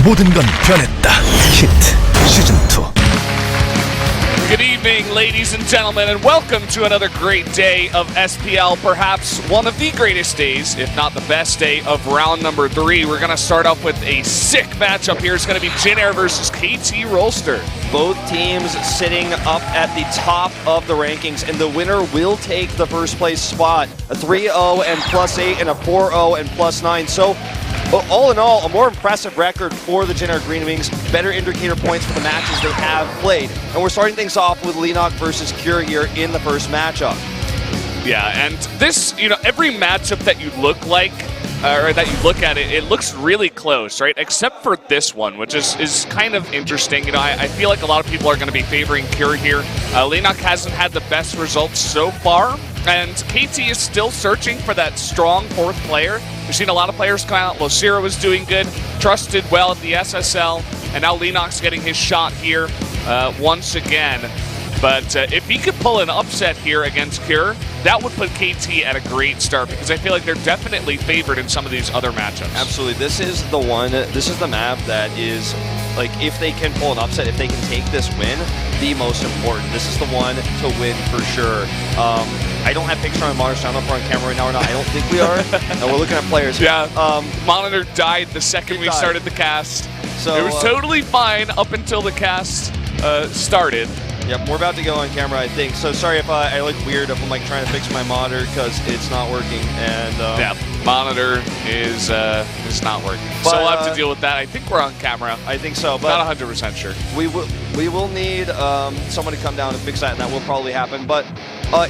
모든 건 변했다. 히트 시즌2. Good evening, ladies and gentlemen, and welcome to another great day of SPL, perhaps one of the greatest days, if not the best day, of round number 3. We're going to start off with a sick matchup here. It's going to be Jin Air versus KT Rolster. Both teams sitting up at the top of the rankings, and the winner will take the first place spot. A 3-0 and +8 and a 4-0 and +9. So, all in all, a more impressive record for the Jin Air Green Wings. Better indicator points for the matches they have played. And we're starting things off with Leenock versus Cure here in the first matchup. Yeah, and this, every matchup that you look like, or that you look at it, it looks really close, right? Except for this one, which is kind of interesting. I feel like a lot of people are going to be favoring Cure here. Leenock hasn't had the best results so far, and KT is still searching for that strong fourth player. We've seen a lot of players come out. Losira was doing good, trusted well at the SSL, and now Leenock's getting his shot here once again. But if he could pull an upset here against Cure, that would put KT at a great start, because I feel like they're definitely favored in some of these other matchups. Absolutely. This is the one, this is the map that is, like, if they can pull an upset, if they can take this win, the most important. This is the one to win for sure. I don't have picture on monitor, so I don't know if we're on camera right now or not. I don't think we are. No, we're looking at players here. Yeah, monitor died the second we started the cast. So it was totally fine up until the cast started. Yep, we're about to go on camera, I think. So sorry if I look weird if I'm like trying to fix my monitor because it's not working. And yeah, monitor is not working. But, so we'll have to deal with that. I think we're on camera. I think so, but not 100% sure. We will need someone to come down and fix that, and that will probably happen. But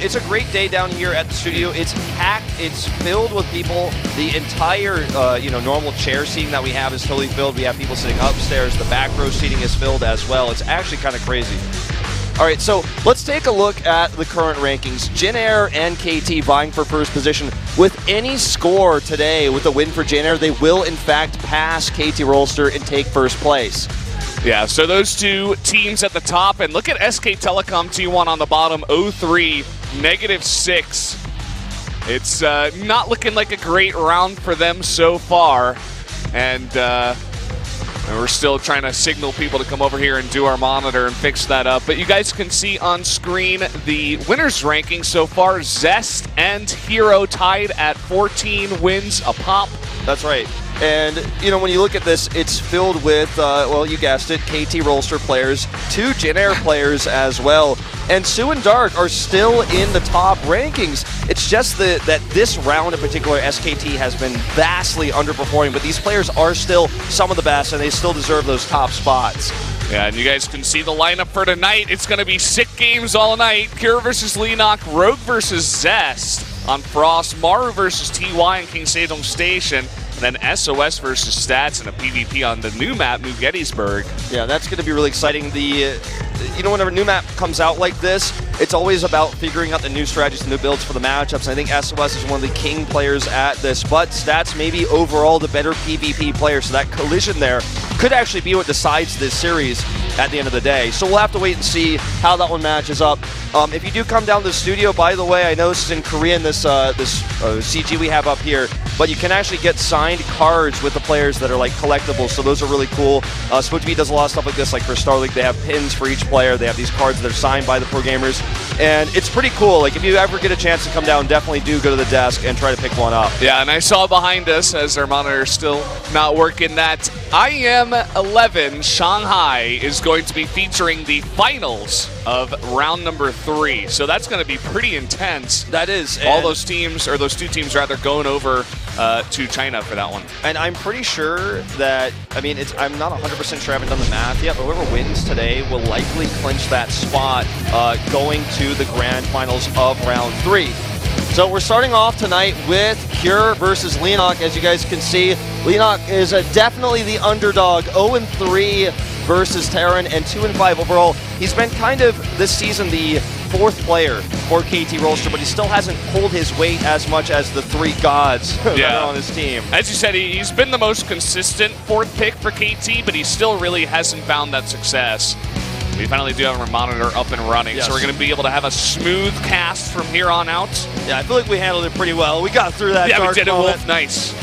it's a great day down here at the studio. It's packed. It's filled with people. The entire normal chair seating that we have is totally filled. We have people sitting upstairs. The back row seating is filled as well. It's actually kind of crazy. All right, so let's take a look at the current rankings. Jin Air and KT vying for first position. With any score today, with a win for Jin Air, they will in fact pass KT Rolster and take first place. Yeah, so those two teams at the top, and look at SK Telecom T1 on the bottom, 0-3, -6. It's not looking like a great round for them so far, and we're still trying to signal people to come over here and do our monitor and fix that up. But you guys can see on screen the winners ranking so far. Zest and Hero tied at 14 wins a pop. That's right. And, when you look at this, it's filled with, well, you guessed it, KT Rolster players, 2 Jin Air players as well. And Sue and Dark are still in the top rankings. It's just that this round in particular, SKT has been vastly underperforming, but these players are still some of the best, and they still deserve those top spots. Yeah, and you guys can see the lineup for tonight. It's going to be sick games all night. Cure versus Leenock, Rogue versus Zest on Frost, Maru versus TY and King Sejong Station, and then SOS versus Stats in a PvP on the new map, New Gettysburg. Yeah, that's going to be really exciting. Whenever a new map comes out like this, it's always about figuring out the new strategies, the new builds for the matchups. I think SOS is one of the king players at this, but Stats may be overall the better PvP player, so that collision there could actually be what decides this series at the end of the day. So we'll have to wait and see how that one matches up. If you do come down to the studio, by the way, I know this is in Korean, this CG we have up here, but you can actually get signed cards with the players that are like collectibles, so those are really cool. SPL20 does a lot of stuff like this, like for Star League, they have pins for each player, they have these cards that are signed by the pro gamers, and it's pretty cool. Like, if you ever get a chance to come down, definitely do go to the desk and try to pick one up. Yeah, and I saw behind us, as our monitor is still not working, that IM11 Shanghai is going to be featuring the finals of round number 3, so that's going to be pretty intense. That is. All those teams, or those 2 teams rather, going over to China for that one. And I'm pretty sure that, I'm not 100% sure, I haven't done the math yet, but whoever wins today will likely clinch that spot going to the grand finals of round 3. So we're starting off tonight with Cure versus Leenock. As you guys can see, Leenock is definitely the underdog, 0-3 versus Terran, and 2-5 overall. He's been kind of, this season, the 4th player for KT Rolster, but he still hasn't pulled his weight as much as the 3 gods that are on his team. As you said, he's been the most consistent 4th pick for KT, but he still really hasn't found that success. We finally do have our monitor up and running, so we're going to be able to have a smooth cast from here on out. Yeah, I feel like we handled it pretty well. We got through that dark we did moment. Wolf. Nice.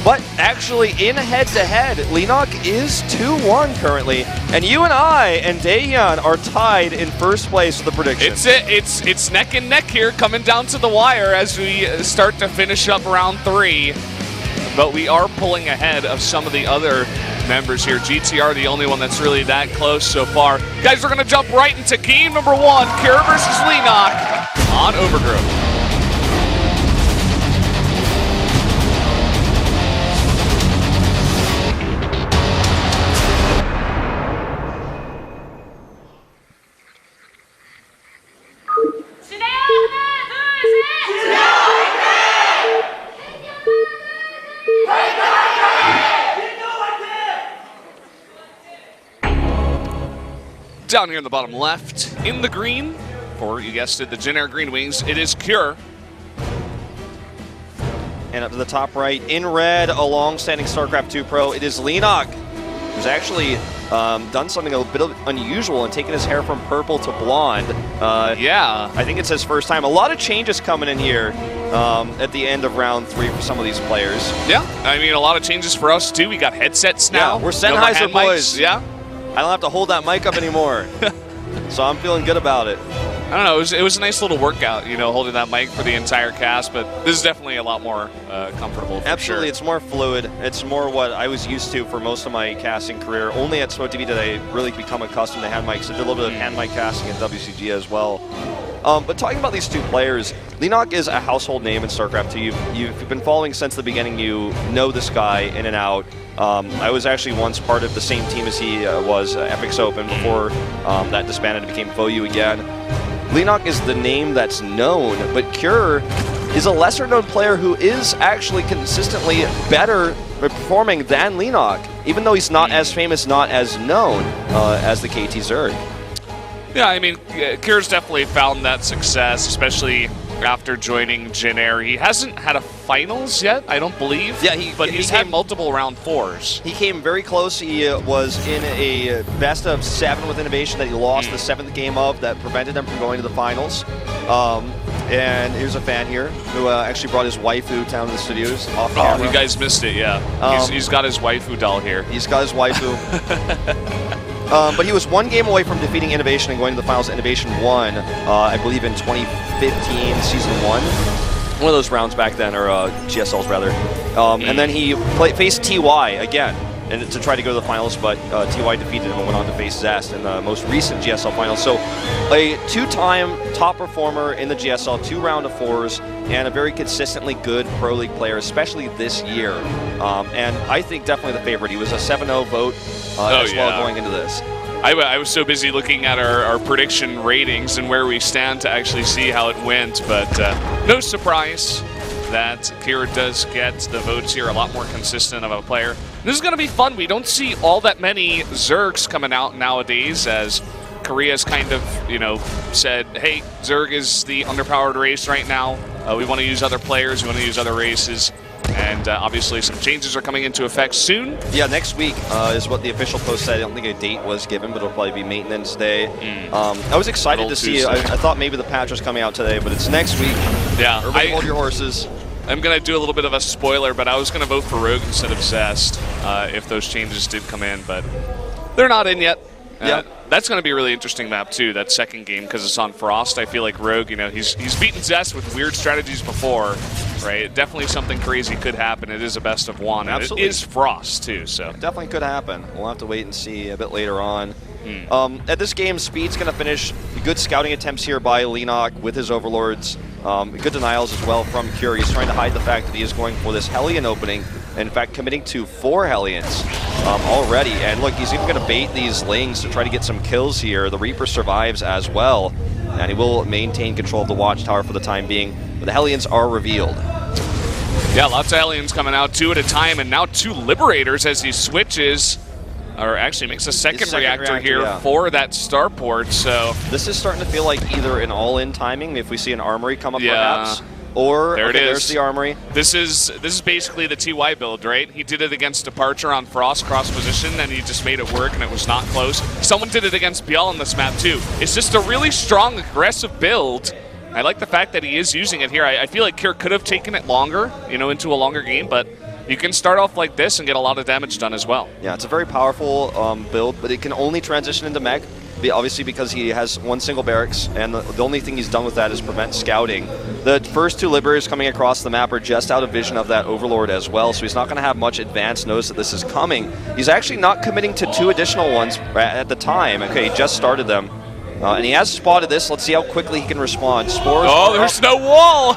But actually, in head-to-head, Leenock is 2-1 currently, and you and I and Daehyun are tied in first place with the prediction. It's neck and neck here, coming down to the wire as we start to finish up round 3. But we are pulling ahead of some of the other members here. GTR, the only one that's really that close so far. Guys, we're going to jump right into game number 1, Cure versus Leenock on Overgrowth. Down here in the bottom left, in the green, for, you guessed it, the Jin Air Green Wings, it is Cure. And up to the top right, in red, a long-standing Starcraft 2 pro, it is Leenock, who's actually done something a bit unusual and taken his hair from purple to blonde. Yeah. I think it's his first time. A lot of changes coming in here at the end of round 3 for some of these players. Yeah, I mean, a lot of changes for us, too. We got headsets now. Yeah, we're Sennheiser boys. Yeah. I don't have to hold that mic up anymore. So I'm feeling good about it. I don't know, it was a nice little workout, you know, holding that mic for the entire cast, but this is definitely a lot more comfortable. Absolutely, sure. It's more fluid. It's more what I was used to for most of my casting career. Only at SPL2016 did I really become accustomed to hand mics. I did a little bit of hand mic casting at WCG as well. But talking about these two players, Leenock is a household name in Starcraft 2. You've been following since the beginning. You know this guy in and out. I was actually once part of the same team as he was Epic's Open before that disbanded and became FOU again. Leenock is the name that's known, but Cure is a lesser-known player who is actually consistently better performing than Leenock, even though he's not as famous, not as known as the KT Zerg. Yeah, I mean, Cure's definitely found that success, especially after joining Jin Air. He hasn't had a finals yet, I don't believe. Yeah, he's had multiple round 4s. He came very close. He was in a best of 7 with Innovation that he lost the 7th game of that prevented him from going to the finals. And here's a fan here who actually brought his waifu down to the studios off camera. You guys missed it, yeah. He's got his waifu doll here. He's got his waifu. But he was 1 game away from defeating Innovation and going to the finals. Innovation won, I believe, in 2015, Season 1. One of those rounds back then, or GSLs rather. And then he faced TY again and to try to go to the finals, but TY defeated him and went on to face Zest in the most recent GSL finals. So a 2-time top performer in the GSL, 2 round of 4s, and a very consistently good Pro League player, especially this year. And I think definitely the favorite. He was a 7-0 vote as well going into this. I was so busy looking at our prediction ratings and where we stand to actually see how it went, but no surprise that Cure does get the votes here, a lot more consistent of a player. This is going to be fun. We don't see all that many Zergs coming out nowadays, as Korea's kind of, you know, said, hey, Zerg is the underpowered race right now. We want to use other players, we want to use other races. And obviously some changes are coming into effect soon. Yeah, next week is what the official post said. I don't think a date was given, but it'll probably be maintenance day. I was excited to see it. I thought maybe the patch was coming out today, but it's next week. Yeah. Everybody hold your horses. I'm going to do a little bit of a spoiler, but I was going to vote for Rogue instead of Zest if those changes did come in, but they're not in yet. Yeah. That's going to be a really interesting map, too, that second game, because it's on Frost. I feel like Rogue, you know, he's beaten Zest with weird strategies before, right? Definitely something crazy could happen. It is a best of 1, and it is Frost, too, so. Definitely could happen. We'll have to wait and see a bit later on. At this game, Speed's going to finish good scouting attempts here by Leenock with his Overlords. Good denials as well from Cure. He's trying to hide the fact that he is going for this Hellion opening. In fact, committing to 4 Hellions already. And look, he's even going to bait these Lings to try to get some kills here. The Reaper survives as well, and he will maintain control of the Watchtower for the time being. But the Hellions are revealed. Yeah, lots of Hellions coming out 2 at a time, and now 2 Liberators as he switches. Or actually makes a second reactor here for that starport, so... This is starting to feel like either an all-in timing, if we see an armory come up perhaps, or there's the armory. This is basically the TY build, right? He did it against Departure on Frost cross position, and he just made it work, and it was not close. Someone did it against Biel on this map, too. It's just a really strong, aggressive build. I like the fact that he is using it here. I feel like Cure could have taken it longer, you know, into a longer game, but you can start off like this and get a lot of damage done as well. Yeah, it's a very powerful build, but it can only transition into mech, obviously because he has one single barracks, and the only thing he's done with that is prevent scouting. The first 2 Liberators coming across the map are just out of vision of that Overlord as well, so he's not going to have much advanced notice that this is coming. He's actually not committing to 2 additional ones at the time. Okay, he just started them. And he has spotted this. Let's see how quickly he can respond. Spores. Oh, there's no wall!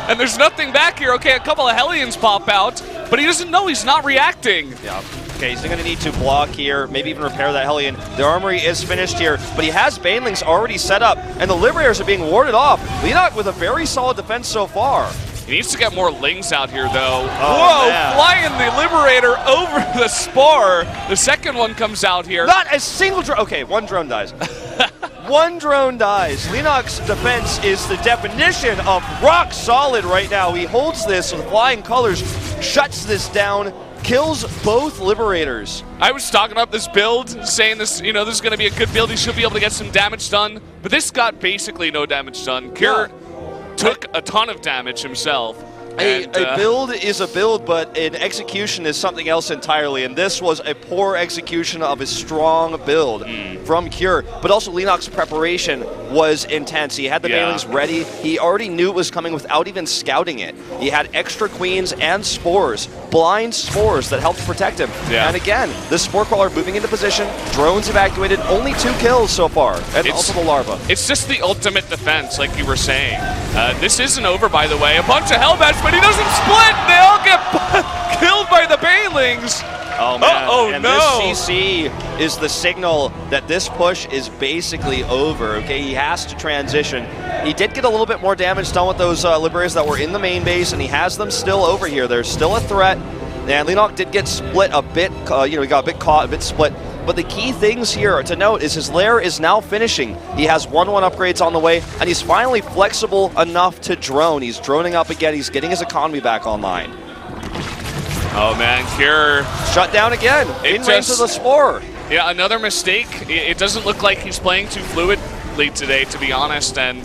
And there's nothing back here. Okay, a couple of Hellions pop out, but he doesn't know, he's not reacting. Yeah. Okay, he's going to need to block here, maybe even repair that Hellion. The armory is finished here, but he has Banelings already set up, and the Liberators are being warded off. Leenock with a very solid defense so far. He needs to get more Lings out here, though. Oh, whoa, man. flying the Liberator over the Spore. The second one comes out here. Not a single drone. Okay, 1 drone dies. 1 drone dies. Leenock's defense is the definition of rock solid right now. He holds this with flying colors, shuts this down, kills both Liberators. I was talking up this build, saying this, you know, this is going to be a good build. He should be able to get some damage done, but this got basically no damage done. Kjur took a ton of damage himself. A build is a build, but an execution is something else entirely, and this was a poor execution of a strong build from Kjur. But also Leenock's preparation was intense. He had the Banelings ready. He already knew it was coming without even scouting it. He had extra queens and spores, blind spores that helped protect him. And again, the Spore Crawler moving into position, drones evacuated, only 2 kills so far, and also the larva. It's just the ultimate defense, like you were saying. This isn't over, by the way. A bunch of Hellbats, but he doesn't split! They all get killed by the Banelings! Oh, man. Oh, and no! this CC is the signal that this push is basically over, okay? He has to transition. He did get a little bit more damage done with those Liberators that were in the main base, and he has them still over here. They're still a threat, and Leenock did get split a bit, he got a bit caught, a bit split. But the key things here to note is his lair is now finishing. He has 1-1 upgrades on the way, and he's finally flexible enough to drone. He's droning up again. He's getting his economy back online. Oh, man, Kjur. Shut down again. In range of the Spore. Yeah, another mistake. It doesn't look like he's playing too fluidly today, to be honest, and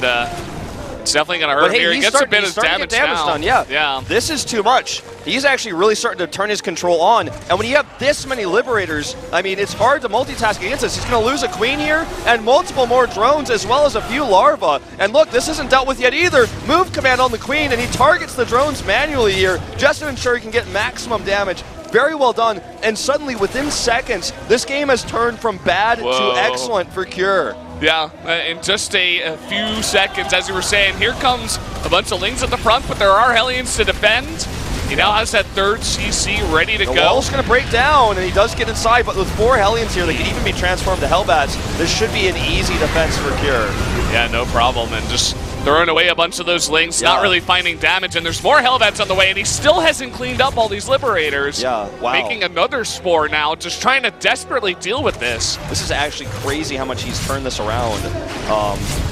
it's definitely going to hurt him here. He gets a bit of damage done. Yeah. This is too much. He's actually really starting to turn his control on. And when you have this many Liberators, I mean, it's hard to multitask against this. He's going to lose a queen here and multiple more drones as well as a few larvae. And look, this isn't dealt with yet either. Move command on the queen, and he targets the drones manually here just to ensure he can get maximum damage. Very well done. And suddenly, within seconds, this game has turned from bad to excellent for Kjur. Yeah, in just a few seconds, as you were saying, here comes a bunch of Lings at the front, but there are Hellions to defend. He now has that 3rd CC ready to go. The wall's going to break down, and he does get inside, but with 4 Hellions here, they could even be transformed to Hellbats. This should be an easy defense for Kjur. Yeah, no problem, and just throwing away a bunch of those Lings, not really finding damage, and there's more Hellbats on the way, and he still hasn't cleaned up all these Liberators. Yeah, wow. Making another Spore now, just trying to desperately deal with this. This is actually crazy how much he's turned this around.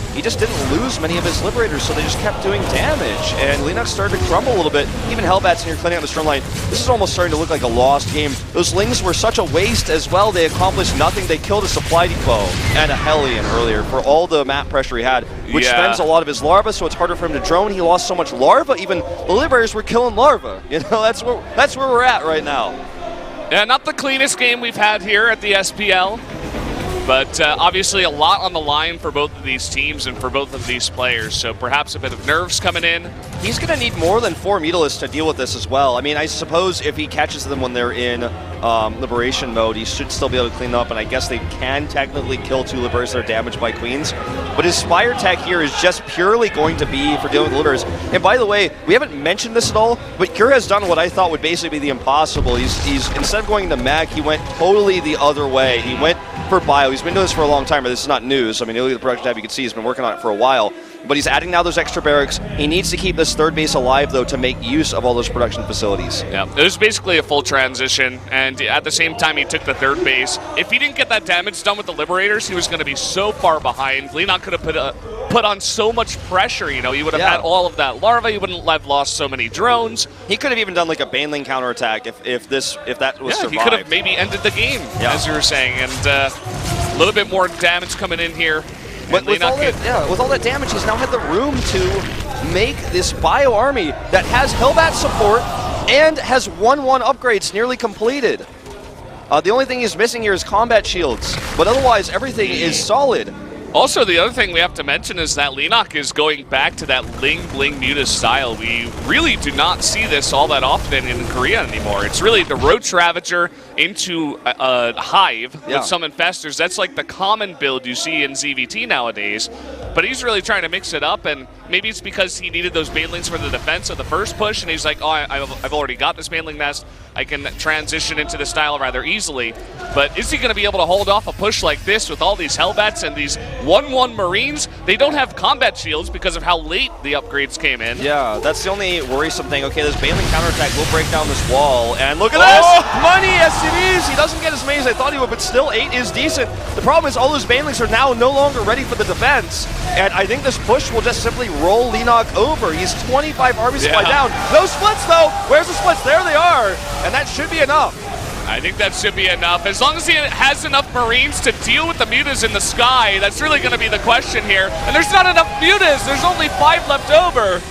He just didn't lose many of his Liberators, so they just kept doing damage, and Leenock started to crumble a little bit. Even Hellbats in here cleaning out the stern line. This is almost starting to look like a lost game. Those Lings were such a waste as well. They accomplished nothing. They killed a Supply Depot and a Hellion earlier for all the map pressure he had, which spends a lot of his larvae, so it's harder for him to drone. He lost so much larva. Even the Liberators were killing larvae. You know, that's where we're at right now. Yeah, not the cleanest game we've had here at the SPL. But obviously a lot on the line for both of these teams and for both of these players, so perhaps a bit of nerves coming in. He's going to need more than 4 Mutalisks to deal with this as well. I mean, I suppose if he catches them when they're in Liberation mode, he should still be able to clean them up, and I guess they can technically kill 2 Liberators that are damaged by Queens. But his Spire tech here is just purely going to be for dealing with Liberators. And by the way, we haven't mentioned this at all, but Kjur has done what I thought would basically be the impossible. He's instead of going to Mag, he went totally the other way. He went for Bio. He's been doing this for a long time, but this is not news. I mean, you look at the production tab, you can see he's been working on it for a while. But he's adding now those extra barracks. He needs to keep this 3rd base alive, though, to make use of all those production facilities. Yeah, it was basically a full transition, and at the same time, he took the 3rd base. If he didn't get that damage done with the Liberators, he was going to be so far behind. Leenock could have put on so much pressure, you know. He would have had all of that larva. He wouldn't have lost so many drones. He could have even done like a Baneling counterattack if that was survived. He could have maybe ended the game, as you were saying, and a little bit more damage coming in here. But with all that damage, he's now had the room to make this Bio army that has Hellbat support and has 1-1 upgrades nearly completed. The only thing he's missing here is combat shields, but otherwise everything is solid. Also, the other thing we have to mention is that Leenock is going back to that Ling Bling Muta style. We really do not see this all that often in Korea anymore. It's really the Roach Ravager into a Hive with some Infestors. That's like the common build you see in ZVT nowadays. But he's really trying to mix it up, and maybe it's because he needed those Banelings for the defense of the first push, and he's like, oh, I've already got this Baneling nest. I can transition into the style rather easily. But is he going to be able to hold off a push like this with all these Hellbats and these 1-1 Marines? They don't have combat shields because of how late the upgrades came in. Yeah, that's the only worrisome thing. Okay, this Baneling counterattack will break down this wall, and look at this! Money SCVs! He doesn't get as many as I thought he would, but still 8 is decent. The problem is all those Banelings are now no longer ready for the defense, and I think this push will just simply roll Leenock over. He's 25 army supply down. No splits, though! Where's the splits? There they are! And that should be enough. I think that should be enough. As long as he has enough Marines to deal with the Mutas in the sky, that's really going to be the question here. And there's not enough Mutas. There's only 5 left over.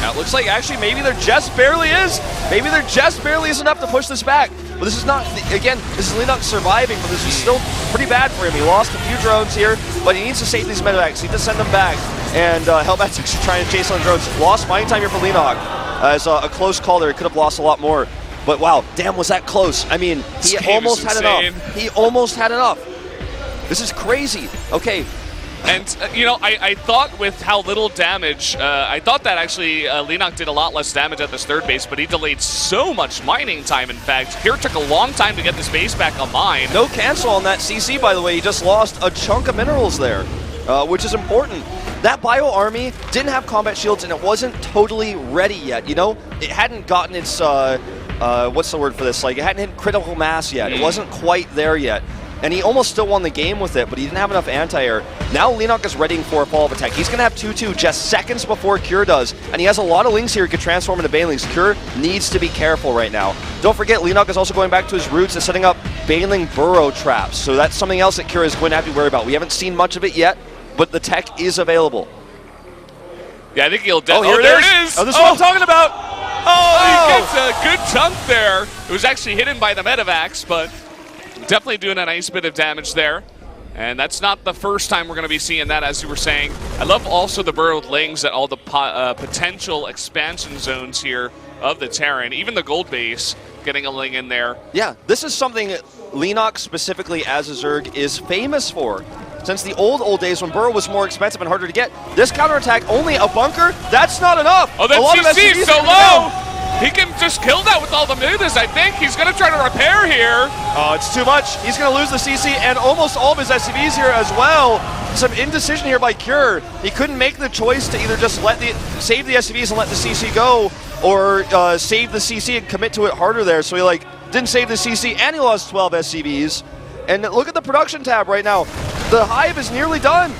Now, it looks like actually maybe there just barely is. Maybe there just barely is enough to push this back. But this is not, again, this is Leenock surviving, but this is still pretty bad for him. He lost a few drones here, but he needs to save these medevacs. He needs to send them back. And Hellbat's actually trying to chase on the drones. Lost mining time here for Leenock. As a close call there, he could have lost a lot more. But wow, damn, was that close. I mean, he almost had enough. He almost had enough. This is crazy. Okay. And, you know, I thought with how little damage, I thought that actually Leenock did a lot less damage at this third base, but he delayed so much mining time, in fact. Here took a long time to get this base back on mine. No cancel on that CC, by the way. He just lost a chunk of minerals there, which is important. That bio army didn't have combat shields, and it wasn't totally ready yet, you know? It hadn't gotten its, what's the word for this? Like, it hadn't hit critical mass yet. It wasn't quite there yet. And he almost still won the game with it, but he didn't have enough anti-air. Now Leenock is readying for a follow-up attack. He's going to have 2-2 just seconds before Cure does. And he has a lot of links here he could transform into Banelings. Cure needs to be careful right now. Don't forget, Leenock is also going back to his roots and setting up Baneling burrow traps. So that's something else that Cure is going to have to worry about. We haven't seen much of it yet, but the tech is available. Yeah, I think he'll definitely. there it is! Oh, this is what I'm talking about! Oh, he gets a good chunk there. It was actually hidden by the medevacs, but definitely doing a nice bit of damage there. And that's not the first time we're going to be seeing that, as you were saying. I love also the burrowed lings at all the potential expansion zones here of the Terran. Even the gold base getting a ling in there. Yeah, this is something Leenock specifically as a Zerg is famous for. Since the old days when burrow was more expensive and harder to get, this counterattack, only a bunker, that's not enough. Oh, that CC is so low! He can just kill that with all the mutas, I think. He's going to try to repair here. Oh, it's too much. He's going to lose the CC and almost all of his SCVs here as well. Some indecision here by Cure. He couldn't make the choice to either just save the SCVs and let the CC go, or save the CC and commit to it harder there. So he didn't save the CC and he lost 12 SCVs. And look at the production tab right now. The Hive is nearly done.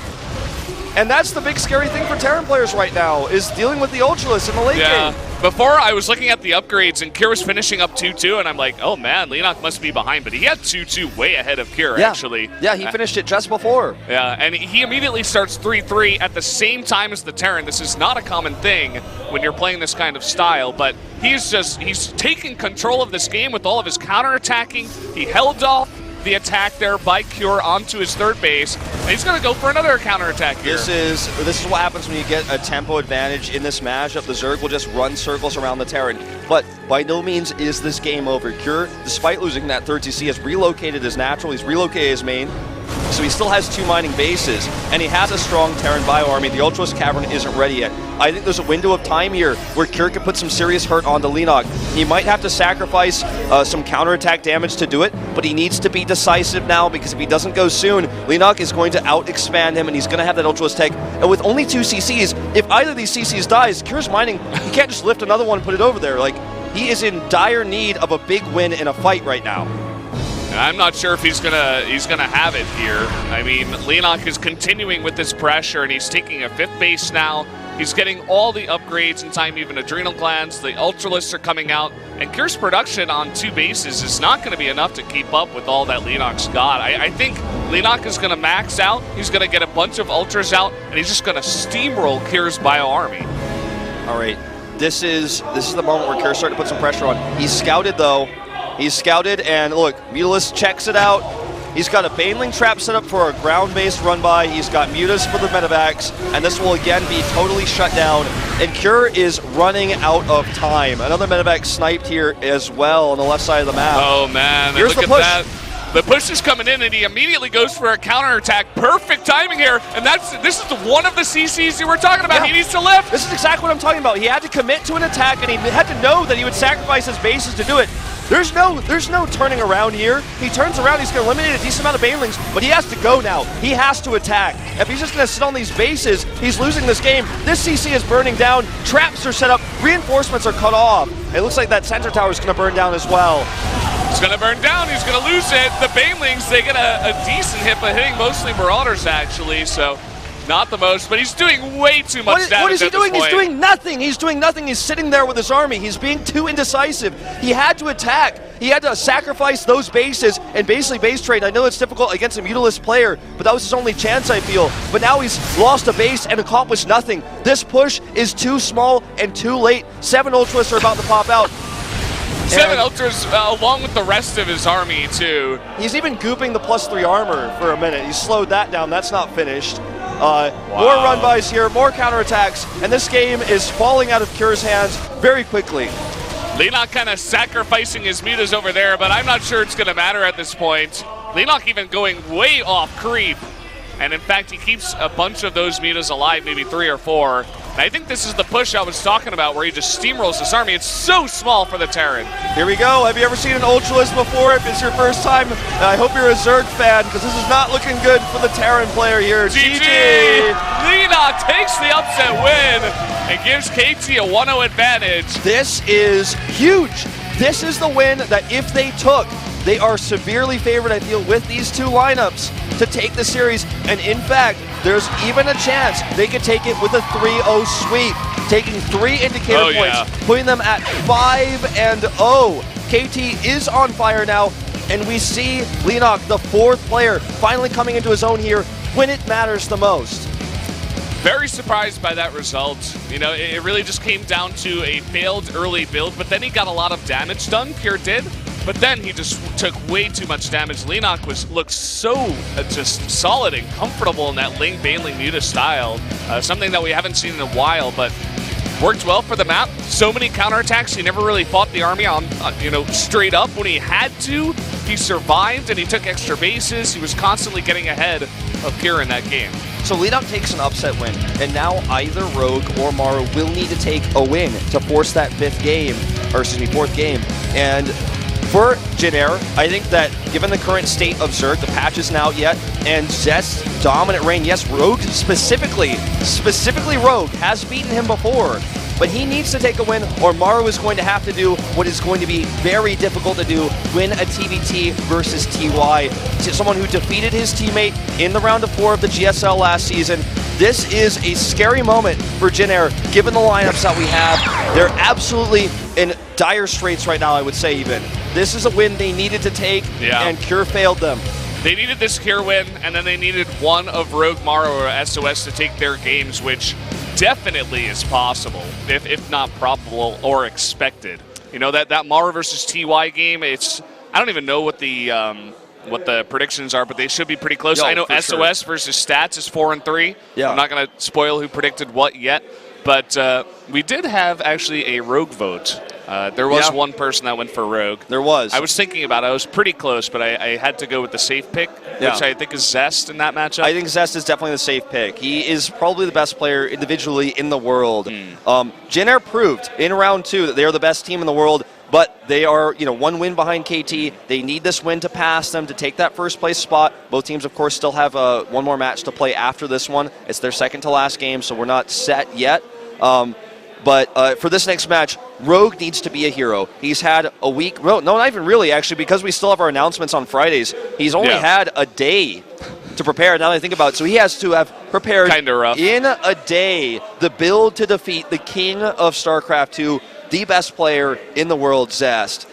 And that's the big scary thing for Terran players right now, is dealing with the Ultralists in the late game. Before, I was looking at the upgrades, and Cure was finishing up 2-2, and I'm like, oh man, Leenock must be behind, but he had 2-2 way ahead of Cure, actually. Yeah, he finished it just before. Yeah, and he immediately starts 3-3 at the same time as the Terran. This is not a common thing when you're playing this kind of style, but he's taking control of this game with all of his counterattacking. He held off the attack there by Cure onto his third base, and he's going to go for another counterattack here. This is what happens when you get a tempo advantage in this matchup. The Zerg will just run circles around the Terran, but by no means is this game over. Cure, despite losing that third CC, has relocated his natural, he's relocated his main, so he still has 2 mining bases, and he has a strong Terran bio army. The Ultralisk Cavern isn't ready yet. I think there's a window of time here where Cure can put some serious hurt onto Leenock. He might have to sacrifice some counterattack damage to do it, but he needs to be decisive now, because if he doesn't go soon, Leenock is going to out-expand him, and he's going to have that Ultralisk tech. And with only 2 CCs, if either of these CCs dies, Cure's mining, he can't just lift another one and put it over there. Like, he is in dire need of a big win in a fight right now. And I'm not sure if he's gonna have it here. I mean, Leenock is continuing with this pressure, and he's taking a 5th base now. He's getting all the upgrades in time, even adrenal glands. The Ultralists are coming out, and Cure's production on 2 bases is not going to be enough to keep up with all that Leenock's got. I think Leenock is going to max out. He's going to get a bunch of Ultras out, and he's just going to steamroll Cure's bio army. All right. this is the moment where Kerr's starting to put some pressure on. He's scouted, though. He's scouted, and look, Mutalist checks it out. He's got a Baneling trap set up for a ground-based run-by. He's got Mutas for the medevacs, and this will again be totally shut down. And Kerr is running out of time. Another medevac sniped here as well on the left side of the map. Oh, man. Here's look the push. At that. The push is coming in, and he immediately goes for a counterattack. Perfect timing here, and this is one of the CCs you were talking about. Yeah. He needs to lift. This is exactly what I'm talking about. He had to commit to an attack, and he had to know that he would sacrifice his bases to do it. There's no turning around here. He turns around, he's going to eliminate a decent amount of Banelings, but he has to go now. He has to attack. If he's just going to sit on these bases, he's losing this game. This CC is burning down. Traps are set up. Reinforcements are cut off. It looks like that center tower is going to burn down as well. It's going to burn down. He's going to lose it. The Banelings, they get a decent hit, but hitting mostly Marauders, actually, so not the most, but he's doing way too much damage. What is he doing? He's doing nothing. He's doing nothing. He's sitting there with his army. He's being too indecisive. He had to attack. He had to sacrifice those bases and basically base trade. I know it's difficult against a Mutalist player, but that was his only chance, I feel. But now he's lost a base and accomplished nothing. This push is too small and too late. 7 Ultras are about to pop out. 7 Ultras, along with the rest of his army, too. He's even gooping the +3 armor for a minute. He slowed that down. That's not finished. More run-bys here, more counterattacks, and this game is falling out of Kerr's hands very quickly. Leenock kind of sacrificing his mutas over there, but I'm not sure it's going to matter at this point. Leenock even going way off creep. And in fact, he keeps a bunch of those mutas alive, maybe 3 or 4. And I think this is the push I was talking about, where he just steamrolls this army. It's so small for the Terran. Here we go. Have you ever seen an Ultralist before? If it's your first time, I hope you're a Zerg fan, because this is not looking good for the Terran player here. GG! Leenock takes the upset win and gives KT a 1-0 advantage. This is huge. This is the win that if they took, they are severely favored, I feel, with these two lineups to take the series. And in fact, there's even a chance they could take it with a 3-0 sweep, taking 3 indicator points, putting them at 5-0. KT is on fire now, and we see Leenock, the 4th player, finally coming into his own here when it matters the most. Very surprised by that result. You know, it really just came down to a failed early build, but then he got a lot of damage done, Pure did. But then he just took way too much damage. Leenock looked so just solid and comfortable in that Ling Baneling Muta style. Something that we haven't seen in a while, but worked well for the map. So many counterattacks. He never really fought the army on, straight up when he had to. He survived and he took extra bases. He was constantly getting ahead of Pure in that game. So Leenock takes an upset win, and now either Rogue or Maro will need to take a win to force that 4th game. And for Jin Air, I think that given the current state of Zerg, the patch isn't out yet, and Zest's dominant reign, yes, Rogue specifically Rogue has beaten him before, but he needs to take a win, or Maro is going to have to do what is going to be very difficult to do, win a TVT versus TY. Someone who defeated his teammate in the round of 4 of the GSL last season. This is a scary moment for Jin Air, given the lineups that we have. They're absolutely in dire straits right now, I would say even. This is a win they needed to take, and Cure failed them. They needed this Cure win, and then they needed one of Rogue, Maro, or SOS to take their games, which definitely is possible, if not probable or expected. You know, that Maro versus TY game, I don't even know what the predictions are, but they should be pretty close. I know SOS versus Stats is 4-3. Yeah. I'm not going to spoil who predicted what yet, but we did have actually a Rogue vote. There was one person that went for Rogue. There was. I was thinking about it. I was pretty close, but I had to go with the safe pick, which I think is Zest in that matchup. I think Zest is definitely the safe pick. He is probably the best player individually in the world. Jin Air proved in round 2 that they are the best team in the world, but they are, 1 win behind KT. They need this win to pass them, to take that 1st place spot. Both teams, of course, still have one more match to play after this one. It's their 2nd to last game, so we're not set yet. But for this next match, Rogue needs to be a hero. He's had a week, no, not even really, actually, because we still have our announcements on Fridays. He's only had a day to prepare, now that I think about it. So he has to have prepared in a day the build to defeat the king of StarCraft 2, the best player in the world, Zest.